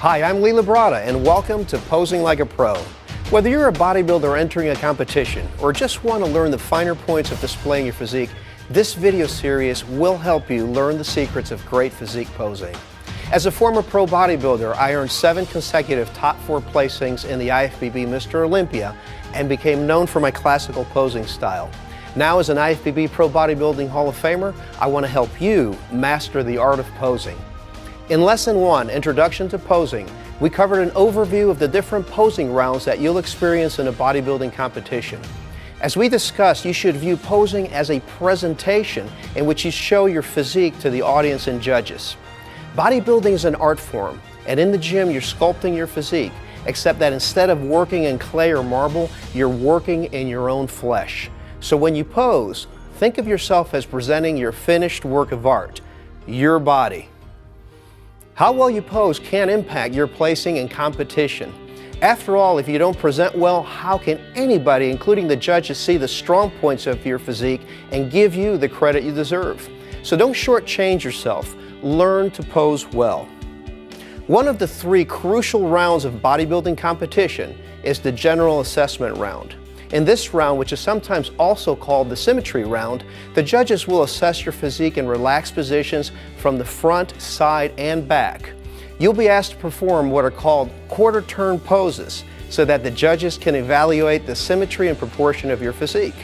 Hi, I'm labrada, and welcome to Posing Like a Pro. Whether you're a bodybuilder entering a competition or just want to learn the finer points of displaying your physique, this video series will help you learn the secrets of great physique posing. As a former pro bodybuilder, I earned 7 consecutive top 4 placings in the IFBB Mr. Olympia and became known for my classical posing style. Now, as an IFBB Pro Bodybuilding Hall of Famer, I want to help you master the art of posing. In Lesson 1, Introduction to Posing, we covered an overview of the different posing rounds that you'll experience in a bodybuilding competition. As we discussed, you should view posing as a presentation in which you show your physique to the audience and judges. Bodybuilding is an art form, and in the gym you're sculpting your physique, except that instead of working in clay or marble, you're working in your own flesh. So when you pose, think of yourself as presenting your finished work of art, your body. How well you pose can impact your placing in competition. After all, if you don't present well, how can anybody, including the judges, see the strong points of your physique and give you the credit you deserve? So don't shortchange yourself. Learn to pose well. One of the 3 crucial rounds of bodybuilding competition is the general assessment round. In this round, which is sometimes also called the symmetry round, the judges will assess your physique in relaxed positions from the front, side, and back. You'll be asked to perform what are called quarter turn poses so that the judges can evaluate the symmetry and proportion of your physique.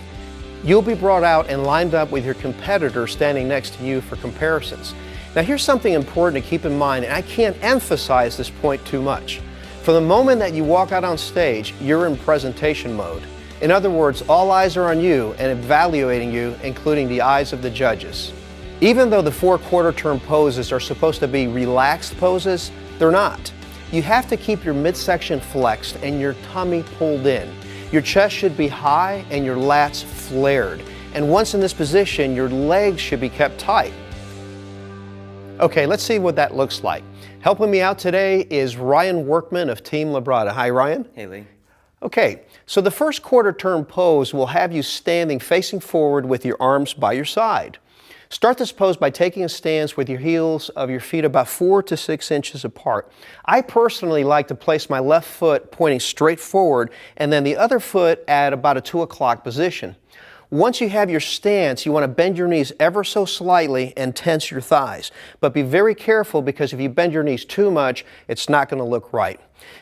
You'll be brought out and lined up with your competitor standing next to you for comparisons. Now, here's something important to keep in mind, and I can't emphasize this point too much. From the moment that you walk out on stage, you're in presentation mode. In other words, all eyes are on you and evaluating you, including the eyes of the judges. Even though the 4 quarter turn poses are supposed to be relaxed poses, they're not. You have to keep your midsection flexed and your tummy pulled in. Your chest should be high and your lats flared. And once in this position, your legs should be kept tight. Okay, let's see what that looks like. Helping me out today is Ryan Workman of Team Labrada. Hi, Ryan. Hey, Lee. Okay, so the first quarter turn pose will have you standing facing forward with your arms by your side. Start this pose by taking a stance with your heels of your feet about 4 to 6 inches apart. I personally like to place my left foot pointing straight forward and then the other foot at about a 2 o'clock position. Once you have your stance, you want to bend your knees ever so slightly and tense your thighs. But be very careful, because if you bend your knees too much, it's not going to look right.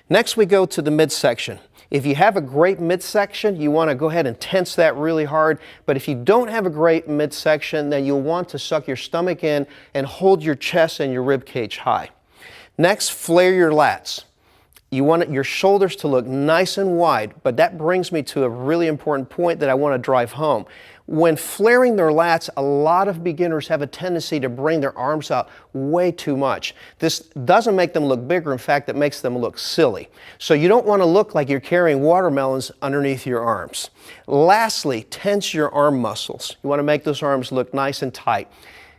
Next, we go to the midsection. If you have a great midsection, you want to go ahead and tense that really hard. But if you don't have a great midsection, then you'll want to suck your stomach in and hold your chest and your rib cage high. Next, flare your lats. You want your shoulders to look nice and wide, but that brings me to a really important point that I want to drive home. When flaring their lats, a lot of beginners have a tendency to bring their arms out way too much. This doesn't make them look bigger. In fact, it makes them look silly. So you don't want to look like you're carrying watermelons underneath your arms. Lastly, tense your arm muscles. You want to make those arms look nice and tight.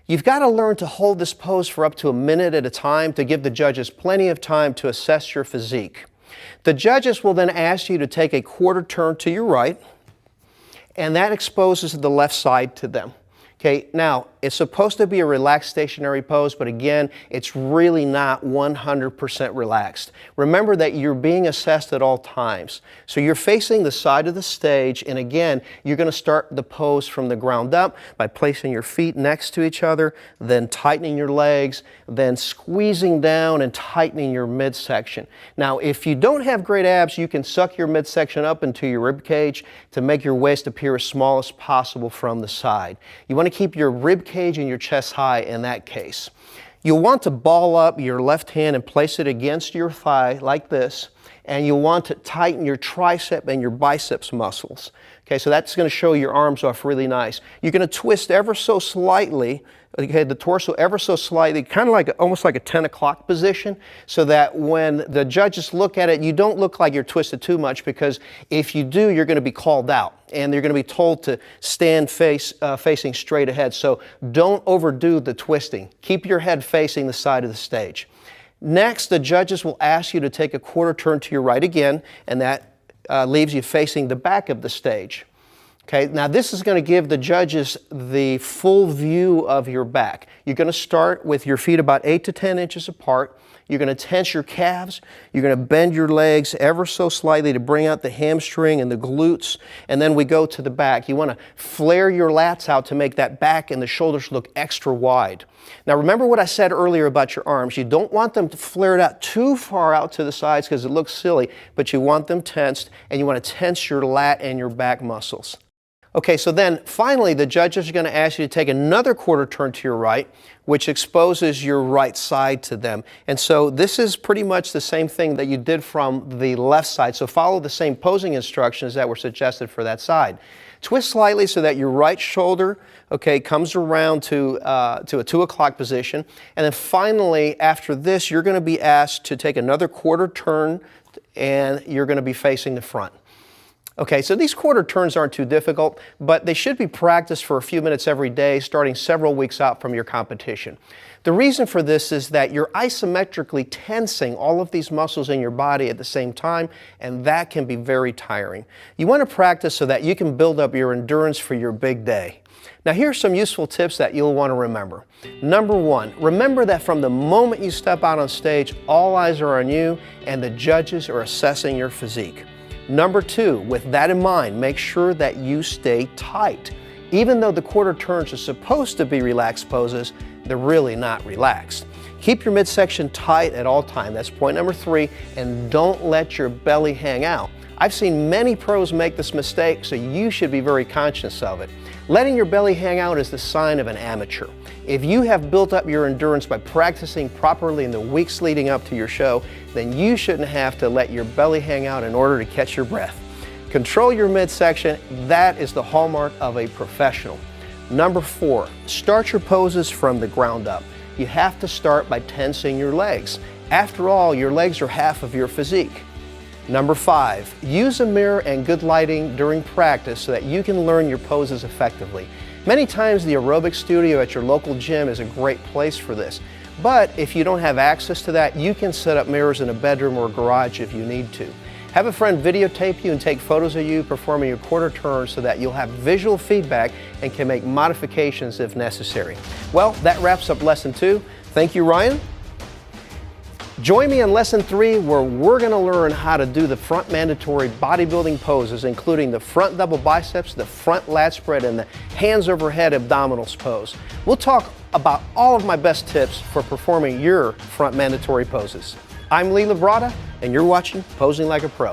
You've got to learn to hold this pose for up to a minute at a time to give the judges plenty of time to assess your physique. The judges will then ask you to take a quarter turn to your right, and that exposes the left side to them. Okay, now, it's supposed to be a relaxed stationary pose, but again, it's really not 100% relaxed. Remember that you're being assessed at all times. So you're facing the side of the stage, and again, you're going to start the pose from the ground up by placing your feet next to each other, then tightening your legs, then squeezing down and tightening your midsection. Now, if you don't have great abs, you can suck your midsection up into your rib cage to make your waist appear as small as possible from the side. You want to keep your rib cage and your chest high in that case. You'll want to ball up your left hand and place it against your thigh like this, and you'll want to tighten your tricep and your biceps muscles. Okay, so that's going to show your arms off really nice. You're going to twist ever so slightly, okay, the torso ever so slightly, kind of like almost like a 10 o'clock position, so that when the judges look at it, you don't look like you're twisted too much, because if you do, you're going to be called out and they're going to be told to stand facing straight ahead. So don't overdo the twisting. Keep your head facing the side of the stage. Next, the judges will ask you to take a quarter turn to your right again, and that leaves you facing the back of the stage. Okay, now this is going to give the judges the full view of your back. You're going to start with your feet about 8 to 10 inches apart. You're going to tense your calves. You're going to bend your legs ever so slightly to bring out the hamstring and the glutes. And then we go to the back. You want to flare your lats out to make that back and the shoulders look extra wide. Now remember what I said earlier about your arms. You don't want them flared out too far out to the sides because it looks silly, but you want them tensed, and you want to tense your lat and your back muscles. Okay, so then finally the judges are going to ask you to take another quarter turn to your right, which exposes your right side to them. And so this is pretty much the same thing that you did from the left side. So follow the same posing instructions that were suggested for that side. Twist slightly so that your right shoulder, okay, comes around to a 2 o'clock position. And then finally, after this, you're going to be asked to take another quarter turn, and you're going to be facing the front. Okay, so these quarter turns aren't too difficult, but they should be practiced for a few minutes every day, starting several weeks out from your competition. The reason for this is that you're isometrically tensing all of these muscles in your body at the same time, and that can be very tiring. You want to practice so that you can build up your endurance for your big day. Now here's some useful tips that you'll want to remember. Number one, remember that from the moment you step out on stage, all eyes are on you and the judges are assessing your physique. Number two, with that in mind, make sure that you stay tight. Even though the quarter turns are supposed to be relaxed poses, they're really not relaxed. Keep your midsection tight at all times. That's point number three, and don't let your belly hang out. I've seen many pros make this mistake, so you should be very conscious of it. Letting your belly hang out is the sign of an amateur. If you have built up your endurance by practicing properly in the weeks leading up to your show, then you shouldn't have to let your belly hang out in order to catch your breath. Control your midsection. That is the hallmark of a professional. Number four, start your poses from the ground up. You have to start by tensing your legs. After all, your legs are half of your physique. Number five, use a mirror and good lighting during practice so that you can learn your poses effectively. Many times the aerobic studio at your local gym is a great place for this. But if you don't have access to that, you can set up mirrors in a bedroom or garage if you need to. Have a friend videotape you and take photos of you performing your quarter turns so that you'll have visual feedback and can make modifications if necessary. Well, that wraps up lesson 2. Thank you, Ryan. Join me in lesson 3, where we're going to learn how to do the front mandatory bodybuilding poses, including the front double biceps, the front lat spread, and the hands overhead abdominals pose. We'll talk about all of my best tips for performing your front mandatory poses. I'm Labrada, and you're watching Posing Like a Pro.